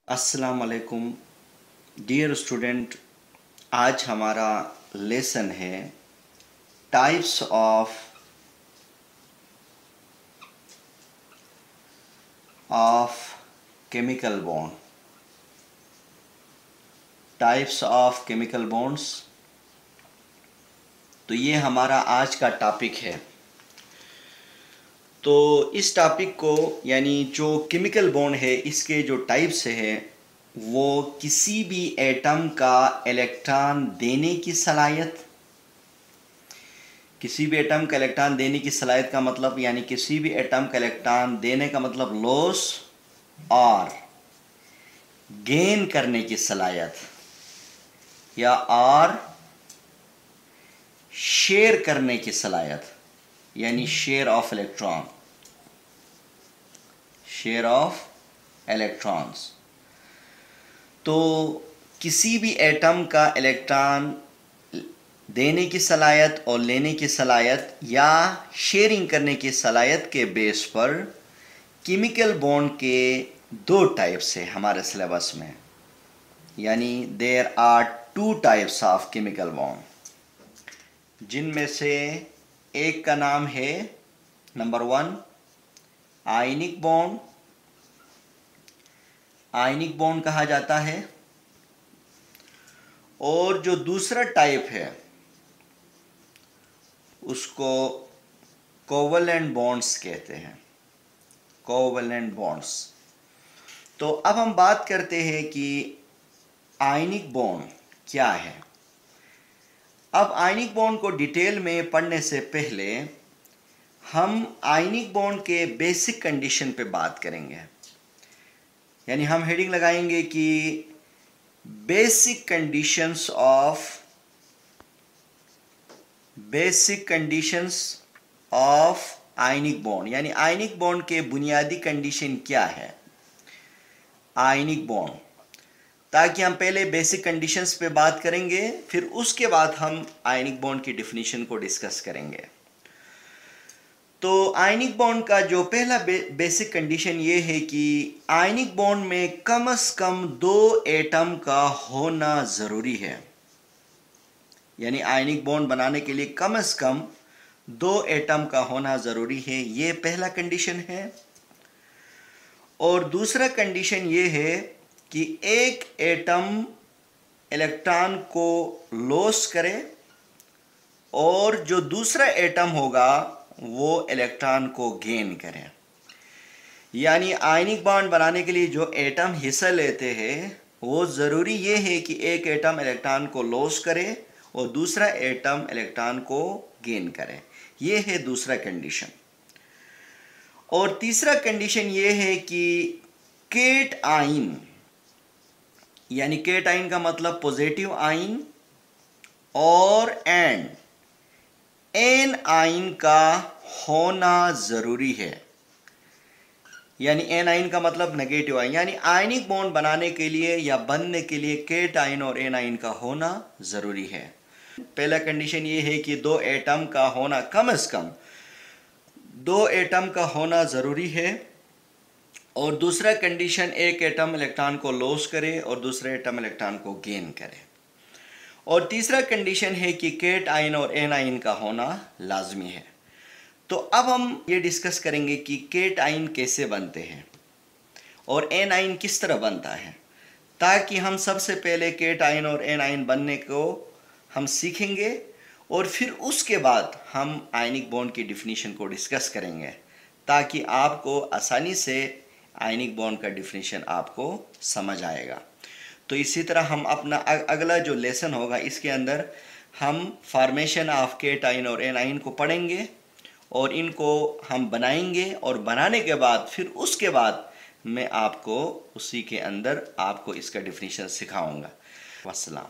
अस्सलाम वालेकुम dear student. आज हमारा लेसन है types of chemical bond. Types of chemical bonds, तो ये हमारा आज का टॉपिक है। तो इस टॉपिक को यानी जो केमिकल बॉन्ड है इसके जो टाइप्स है वो किसी भी एटम का इलेक्ट्रॉन देने की सलाहियत, किसी भी एटम का इलेक्ट्रॉन देने की सलाहियत का मतलब यानी किसी भी एटम का इलेक्ट्रॉन देने का मतलब लॉस और गेन करने की सलाहियत, या और शेयर करने की सलाहियत यानी share of electron, share of electrons. तो किसी भी एटम का इलेक्ट्रॉन देने की सलाहियत और लेने की सलाहियत या शेयरिंग करने की सलाहियत के बेस पर केमिकल बॉन्ड के दो टाइप्स है हमारे सिलेबस में, यानी there are two types of chemical bond, जिनमें से एक का नाम है number 1 ionic bond. Ionic bond कहा जाता है। और जो दूसरा टाइप है उसको कोवलेंट बॉन्ड्स कहते हैं, कोवलेंट बॉन्ड्स। तो अब हम बात करते हैं कि आयनिक बॉन्ड क्या है। अब आयनिक बॉन्ड को डिटेल में पढ़ने से पहले हम आयनिक बॉन्ड के बेसिक कंडीशन पे बात करेंगे, यानी हम हेडिंग लगाएंगे कि basic conditions of ionic bond, यानी आयनिक बॉन्ड के बुनियादी कंडीशन क्या है आयनिक बॉन्ड, ताकि हम पहले बेसिक कंडीशंस पे बात करेंगे, फिर उसके बाद हम आयनिक बॉन्ड की डेफिनेशन को डिस्कस करेंगे। तो आयनिक बॉन्ड का जो पहला बेसिक कंडीशन ये है कि आयनिक बॉन्ड में कम से कम 2 एटम का होना ज़रूरी है, यानी आयनिक बॉन्ड बनाने के लिए कम से कम 2 एटम का होना ज़रूरी है, ये पहला कंडीशन है। और दूसरा कंडीशन ये है कि एक एटम इलेक्ट्रॉन को लॉस करे और जो दूसरा एटम होगा वो इलेक्ट्रॉन को गेन करे, यानी आयनिक बॉन्ड बनाने के लिए जो एटम हिस्सा लेते हैं वो ज़रूरी ये है कि एक एटम इलेक्ट्रॉन को लॉस करे और दूसरा एटम इलेक्ट्रॉन को गेन करे। ये है दूसरा कंडीशन। और तीसरा कंडीशन ये है कि केट आयन, यानी केट आयन का मतलब पॉजिटिव आयन, और एन आयन का होना ज़रूरी है, यानी एन आयन का मतलब नेगेटिव आयन, यानी आयनिक बॉन्ड बनाने के लिए या बनने के लिए केट आयन और एन आयन का होना ज़रूरी है। पहला कंडीशन ये है कि 2 एटम का होना कम से कम 2 एटम का होना ज़रूरी है। और दूसरा कंडीशन एक एटम इलेक्ट्रॉन को लॉस करे और दूसरे एटम इलेक्ट्रॉन को गेन करे। और तीसरा कंडीशन है कि केट आयन और एन आयन का होना लाजमी है। तो अब हम ये डिस्कस करेंगे कि केट आयन कैसे बनते हैं और एन आयन किस तरह बनता है, ताकि हम सबसे पहले केट आयन और एन आयन बनने को हम सीखेंगे और फिर उसके बाद हम आयनिक बॉन्ड की डेफिनेशन को डिस्कस करेंगे, ताकि आपको आसानी से आयनिक बॉन्ड का डेफिनेशन आपको समझ आएगा। तो इसी तरह हम अपना अगला जो लेसन होगा इसके अंदर हम फॉर्मेशन ऑफ केट आयन और एन आयन को पढ़ेंगे और इनको हम बनाएंगे, और बनाने के बाद फिर उसके बाद मैं आपको उसी के अंदर आपको इसका डेफिनेशन सिखाऊंगा। वस्सलाम।